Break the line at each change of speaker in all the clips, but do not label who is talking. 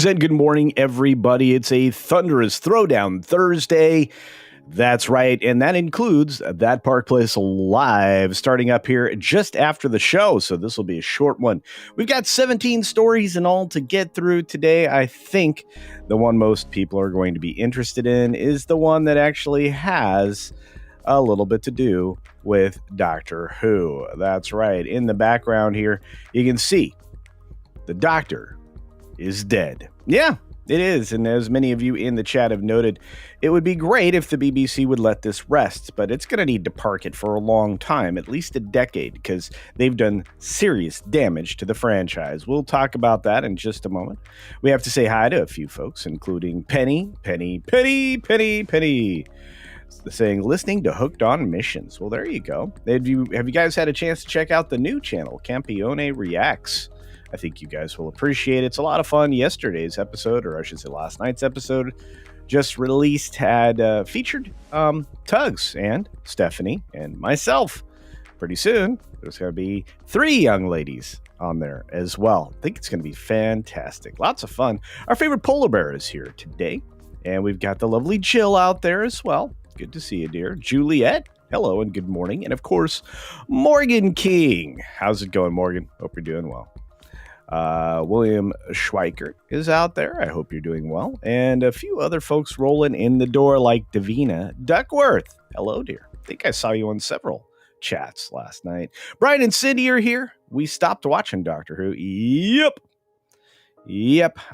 And good morning, everybody. It's a thunderous Throwdown Thursday. That's right. And that includes That Park Place Live starting up here just after the show. So this will be a short one. We've got 17 stories in all to get through today. I think the one most people are going to be interested in is the one that actually has a little bit to do with Doctor Who. That's right. In the background here, you can see the Doctor is dead. Yeah, it is. And as many of you in the chat have noted, it would be great if the BBC would let this rest, but it's going to need to park it for a long time, at least a decade, because they've done serious damage to the franchise. We'll talk about that in just a moment. We have to say hi to a few folks, including Penny, saying listening to Hooked on Missions. Well, there you go. Have you guys had a chance to check out the new channel, Campione Reacts? I think you guys will appreciate it. It's a lot of fun. Yesterday's episode, or I should say last night's episode, just released, had featured Tugs and Stephanie and myself. Pretty soon, there's going to be 3 young ladies on there as well. I think it's going to be fantastic. Lots of fun. Our favorite polar bear is here today. And we've got the lovely Jill out there as well. Good to see you, dear. Juliet, hello and good morning. And of course, Morgan King. How's it going, Morgan? Hope you're doing well. William Schweikert is out there. I hope you're doing well. And a few other folks rolling in the door like Davina Duckworth. Hello, dear. I think I saw you on several chats last night. Brian and Cindy are here. We stopped watching Doctor Who. Yep.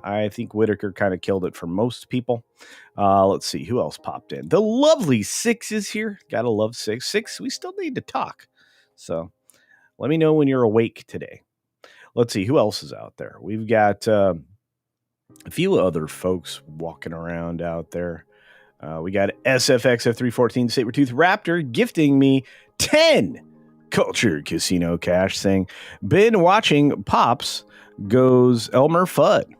I think Whitaker kind of killed it for most people. Let's see who else popped in. The lovely Six is here. Gotta love Six. Six, we still need to talk. So let me know when you're awake today. Let's see who else is out there. We've got a few other folks walking around out there. We got SFXF314 Sabertooth Raptor gifting me 10 Culture Casino cash, saying, been watching Pops goes Elmer Fudd.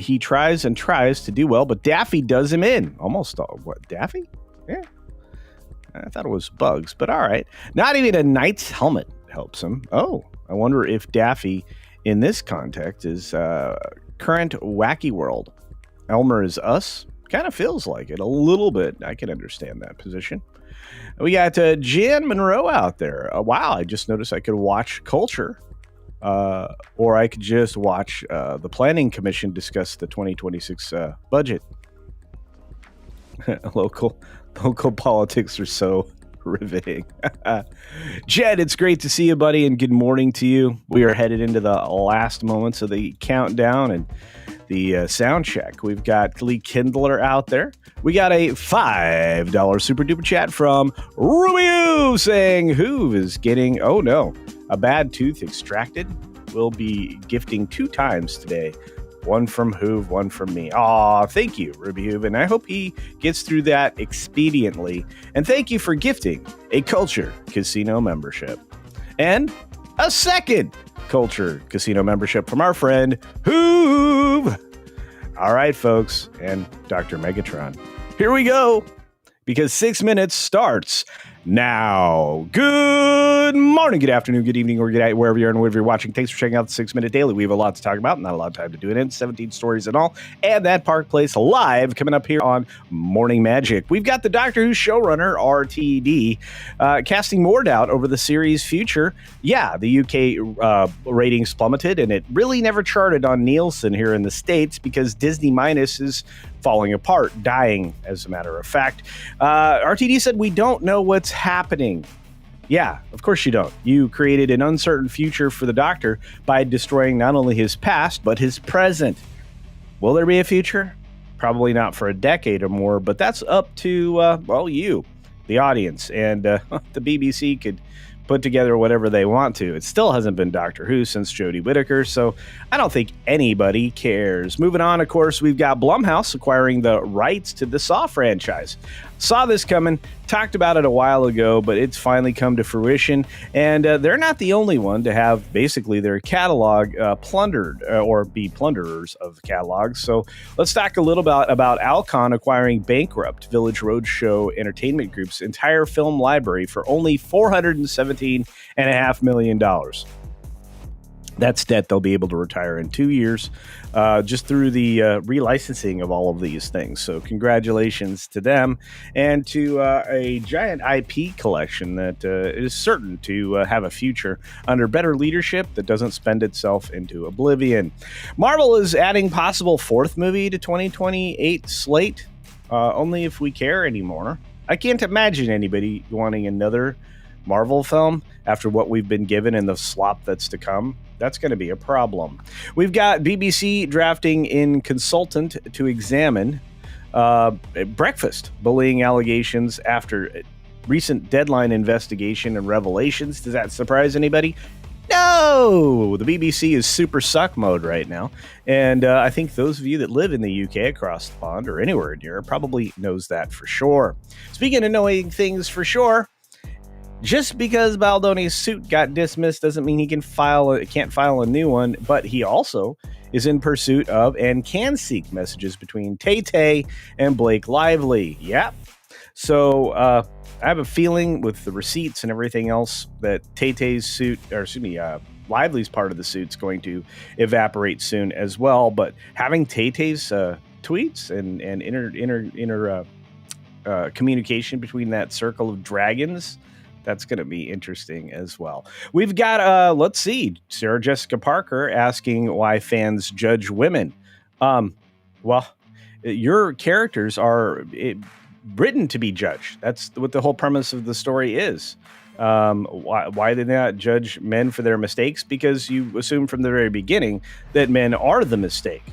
He tries and tries to do well, but Daffy does him in. Almost all. What, Daffy? Yeah. I thought it was Bugs, but all right. Not even a knight's helmet helps him. Oh. I wonder if Daffy, in this context, is current wacky world. Elmer is us. Kind of feels like it a little bit. I can understand that position. We got Jan Monroe out there. Wow, I just noticed I could watch Culture. Or I could just watch the Planning Commission discuss the 2026 budget. Local politics are so riveting. Jed, it's great to see you, buddy, and good morning to you. We are headed into the last moments of the countdown and the sound check. We've got Lee Kindler out there. We got a $5 super duper chat from Rubio saying Hoove is getting, oh no, a bad tooth extracted. We'll be gifting 2 times today. One from Hoove, one from me. Aw, thank you, Ruby Hoove, and I hope he gets through that expediently. And thank you for gifting a Culture Casino membership. And a second Culture Casino membership from our friend Hoove. All right, folks, and Dr. Megatron. Here we go, because 6 minutes starts now. Good morning, good afternoon, good evening, or good night, wherever you are and wherever you're watching. Thanks for checking out the 6 Minute Daily. We have a lot to talk about, not a lot of time to do it in. 17 stories in all, and That Park Place Live coming up here on Morning Magic. We've got the Doctor Who showrunner, RTD, casting more doubt over the series' future. Yeah, the UK ratings plummeted, and it really never charted on Nielsen here in the States because Disney Minus is falling apart, dying, as a matter of fact. RTD said, we don't know what's happening. Yeah, of course you don't. You created an uncertain future for the Doctor by destroying not only his past, but his present. Will there be a future? Probably not for a decade or more, but that's up to, you, the audience. And the BBC could put together whatever they want to. It still hasn't been Doctor Who since Jodie Whittaker, so I don't think anybody cares. Moving on, of course, we've got Blumhouse acquiring the rights to the Saw franchise. Saw this coming, talked about it a while ago, but it's finally come to fruition, and they're not the only one to have basically their catalog plundered or be plunderers of the catalog. So let's talk a little bit about Alcon acquiring bankrupt Village Roadshow Entertainment Group's entire film library for only $417.5 million. That's debt they'll be able to retire in 2 years, just through the relicensing of all of these things. So congratulations to them and to a giant IP collection that is certain to have a future under better leadership that doesn't spend itself into oblivion. Marvel is adding possible fourth movie to 2028 slate, only if we care anymore. I can't imagine anybody wanting another Marvel film after what we've been given and the slop that's to come. That's going to be a problem. We've got BBC drafting in consultant to examine breakfast bullying allegations after recent Deadline investigation and revelations. Does that surprise anybody? No! The BBC is super suck mode right now. And I think those of you that live in the UK across the pond or anywhere in Europe probably knows that for sure. Speaking of knowing things for sure, just because Baldoni's suit got dismissed doesn't mean he can't file a new one, but he also is in pursuit of and can seek messages between Tay-Tay and Blake Lively. Yep. So I have a feeling with the receipts and everything else that Tay-Tay's suit, or excuse me, Lively's part of the suit's going to evaporate soon as well. But having Tay-Tay's tweets and inner communication between that circle of dragons, that's going to be interesting as well. We've got, let's see, Sarah Jessica Parker asking why fans judge women. Well, your characters are written to be judged. That's what the whole premise of the story is. Why did they not judge men for their mistakes? Because you assume from the very beginning that men are the mistake.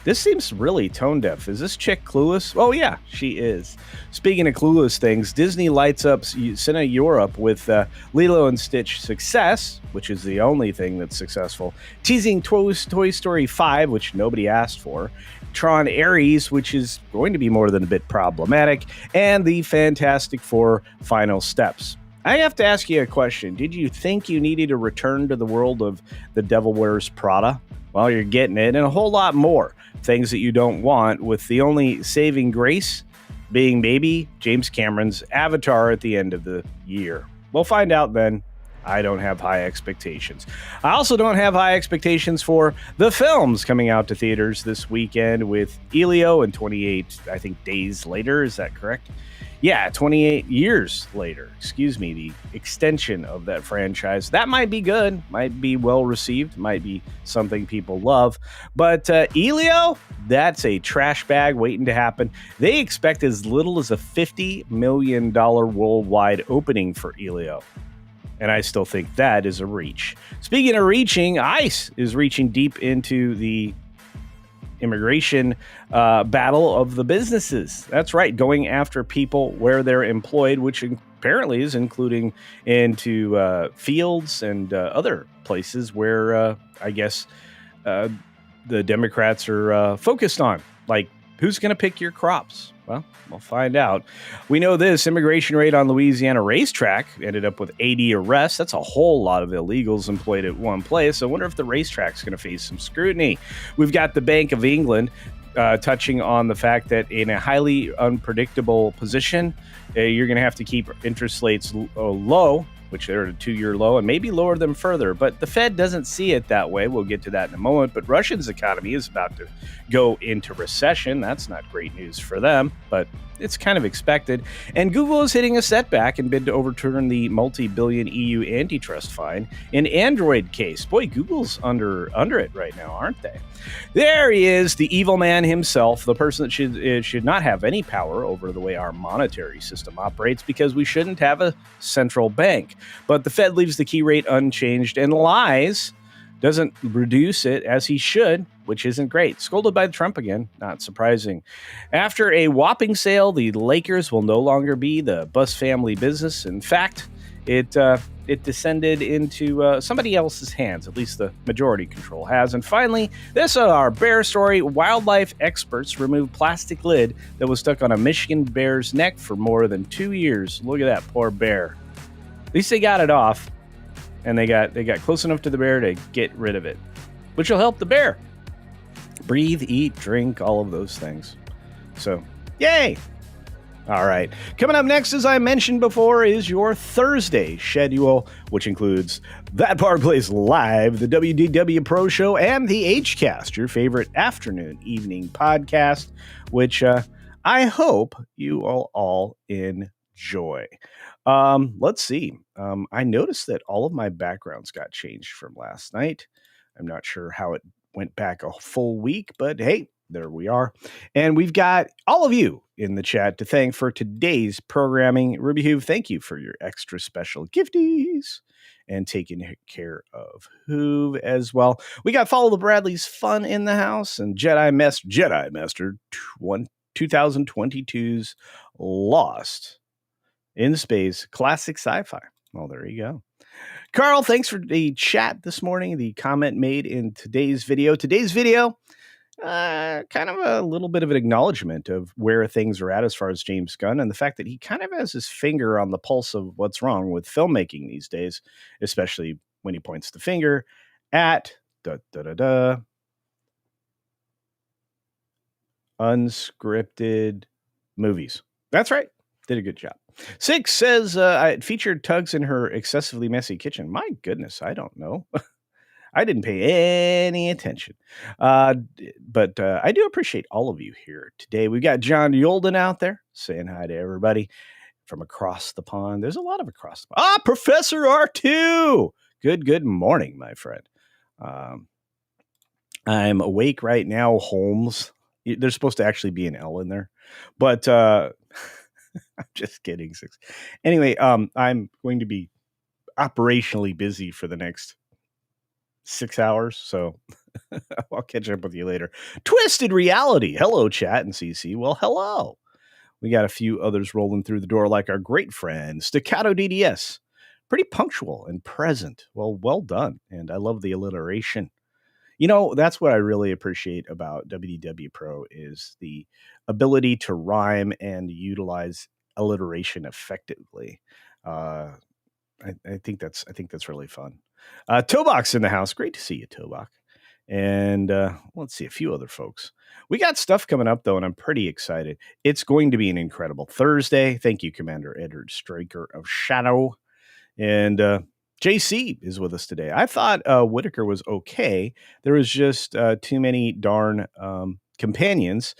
This seems really tone deaf. Is this chick clueless? Oh, yeah, she is. Speaking of clueless things, Disney lights up Cine Europe with Lilo and Stitch Success, which is the only thing that's successful, teasing Toy Story 5, which nobody asked for, Tron Ares, which is going to be more than a bit problematic, and the Fantastic Four Final Steps. I have to ask you a question. Did you think you needed to return to the world of The Devil Wears Prada? Well, you're getting it, and a whole lot more things that you don't want, with the only saving grace being maybe James Cameron's Avatar at the end of the year. We'll find out then. I don't have high expectations. I also don't have high expectations for the films coming out to theaters this weekend with Elio and 28, I think, days later. Is that correct? Yeah, 28 years later. Excuse me, the extension of that franchise. That might be good, might be well received, might be something people love. But Elio, that's a trash bag waiting to happen. They expect as little as a $50 million worldwide opening for Elio. And I still think that is a reach. Speaking of reaching, ICE is reaching deep into the immigration battle of the businesses. That's right, going after people where they're employed, which apparently is including into fields and other places where I guess the Democrats are focused on, like who's going to pick your crops. Well, we'll find out. We know this immigration raid on Louisiana racetrack ended up with 80 arrests. That's a whole lot of illegals employed at one place. I wonder if the racetrack's going to face some scrutiny. We've got the Bank of England touching on the fact that in a highly unpredictable position, you're going to have to keep interest rates low, which are at a 2-year low, and maybe lower them further. But the Fed doesn't see it that way. We'll get to that in a moment. But Russia's economy is about to go into recession. That's not great news for them, but it's kind of expected. And Google is hitting a setback in bid to overturn the multi-billion EU antitrust fine in Android case. Boy, Google's under it right now, aren't they? There he is, the evil man himself, the person that should not have any power over the way our monetary system operates, because we shouldn't have a central bank. But the Fed leaves the key rate unchanged and lies, doesn't reduce it as he should, which isn't great. Scolded by Trump again, not surprising. After a whopping sale, the Lakers will no longer be the Buss family business. In fact, it descended into somebody else's hands, at least the majority control has. And finally, this is our bear story. Wildlife experts removed plastic lid that was stuck on a Michigan bear's neck for more than 2 years. Look at that poor bear. At least they got it off, and they got close enough to the bear to get rid of it, which will help the bear breathe, eat, drink, all of those things. So, yay! All right. Coming up next, as I mentioned before, is your Thursday schedule, which includes That Bar Plays Live, the WDW Pro Show, and the H-Cast, your favorite afternoon, evening podcast, which I hope you all enjoy. Let's see. I noticed that all of my backgrounds got changed from last night. I'm not sure how it went back a full week, but hey, there we are. And we've got all of you in the chat to thank for today's programming. Ruby Hoo, thank you for your extra special gifties and taking care of Hoove as well. We got Follow the Bradleys fun in the house and Jedi Master 2022's Lost in Space Classic Sci-Fi. Well, there you go. Carl, thanks for the chat this morning, the comment made in today's video. Today's video, kind of a little bit of an acknowledgement of where things are at as far as James Gunn and the fact that he kind of has his finger on the pulse of what's wrong with filmmaking these days, especially when he points the finger at unscripted movies. That's right. Did a good job. 6 says, it featured Tugs in her excessively messy kitchen. My goodness, I don't know. I didn't pay any attention. But I do appreciate all of you here today. We've got John Yolden out there saying hi to everybody from across the pond. There's a lot of across the pond. Professor R2! Good morning, my friend. I'm awake right now, Holmes. There's supposed to actually be an L in there. But I'm just kidding. Anyway, I'm going to be operationally busy for the next 6 hours, so I'll catch up with you later. Twisted Reality. Hello, chat and CC. Well, hello. We got a few others rolling through the door, like our great friend Staccato DDS. Pretty punctual and present. Well done. And I love the alliteration. You know, that's what I really appreciate about WDW Pro is the ability to rhyme and utilize alliteration effectively. I think that's really fun. Tobak's in the house. Great to see you, Tobak. And let's see a few other folks. We got stuff coming up, though, and I'm pretty excited. It's going to be an incredible Thursday. Thank you, Commander Edward Straker of Shadow. And JC is with us today. I thought Whitaker was okay. There was just too many darn companions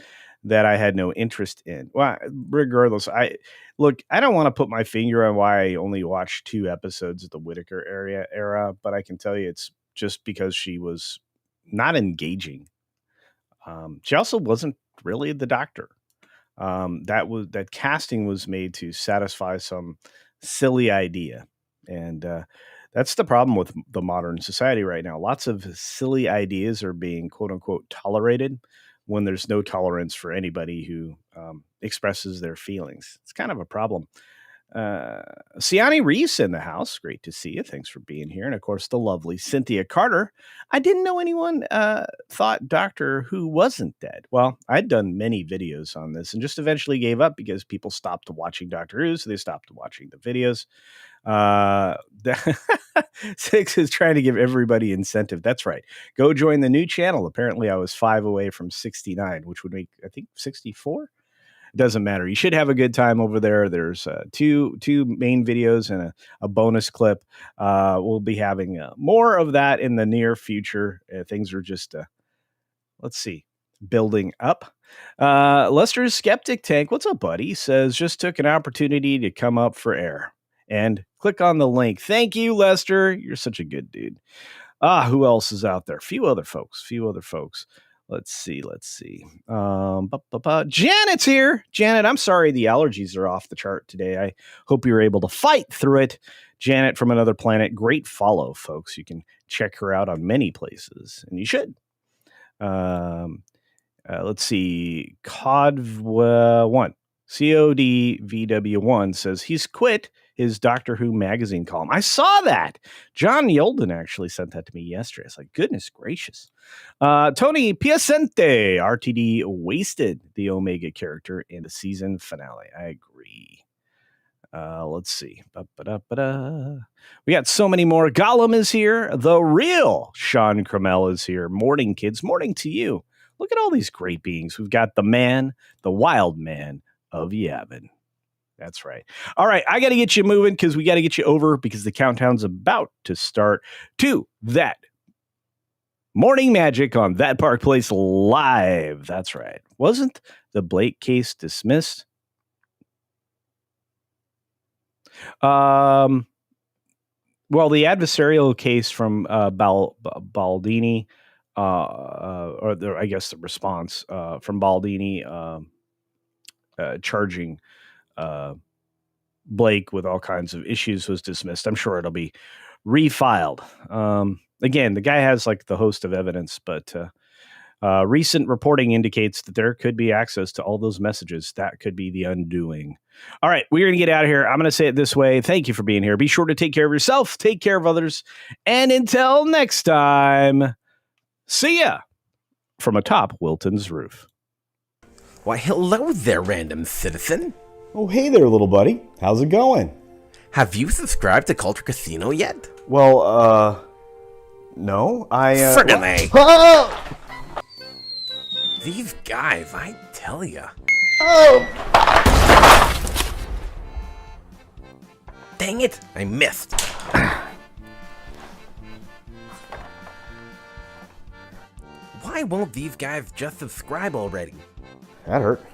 that I had no interest in. Well, regardless, I don't want to put my finger on why I only watched 2 episodes of the Whitaker era, but I can tell you it's just because she was not engaging. She also wasn't really the Doctor. That casting was made to satisfy some silly idea. And that's the problem with the modern society right now. Lots of silly ideas are being, quote unquote, tolerated when there's no tolerance for anybody who expresses their feelings. It's kind of a problem. Siani Reese in the house. Great to see you. Thanks for being here. And of course, the lovely Cynthia Carter. I didn't know anyone thought Doctor Who wasn't dead. Well, I'd done many videos on this and just eventually gave up because people stopped watching Doctor Who, so they stopped watching the videos. 6 is trying to give everybody incentive. That's right. Go join the new channel. Apparently, I was 5 away from 69, which would make, I think, 64. Doesn't matter. You should have a good time over there. There's two main videos and a bonus clip. We'll be having more of that in the near future. Things are just, let's see, building up. Lester's Skeptic Tank. What's up, buddy? He says, just took an opportunity to come up for air. And click on the link. Thank you, Lester. You're such a good dude. Who else is out there? Few other folks. Let's see. Janet's here. Janet, I'm sorry the allergies are off the chart today. I hope you're able to fight through it. Janet from Another Planet. Great follow, folks. You can check her out on many places, and you should. Let's see. CODV1 CODVW1 says he's quit his Doctor Who magazine column. I saw that. John Yolden actually sent that to me yesterday. It's like, goodness gracious. Tony Piacente, RTD wasted the Omega character in the season finale. I agree. Let's see. We got so many more. Gollum is here. The real Sean Crummell is here. Morning, kids. Morning to you. Look at all these great beings. We've got the man, the wild man of Yavin. That's right. All right, I got to get you moving because we got to get you over because the countdown's about to start to that morning magic on That Park Place Live. That's right. Wasn't the Blake case dismissed? Well, the adversarial case from Baldini, I guess the response from Baldini charging Blake with all kinds of issues was dismissed. I'm sure it'll be refiled. Again, the guy has like the host of evidence, but recent reporting indicates that there could be access to all those messages. That could be the undoing. All right, we're going to get out of here. I'm going to say it this way. Thank you for being here. Be sure to take care of yourself, take care of others, and until next time, see ya from atop Wilton's roof.
Why, hello there, random citizen.
Oh, hey there, little buddy. How's it going?
Have you subscribed to CultureCasino yet?
Well, no.
Friggin'
Oh!
These guys, I tell ya.
Oh!
Dang it, I missed. Why won't these guys just subscribe already?
That hurt.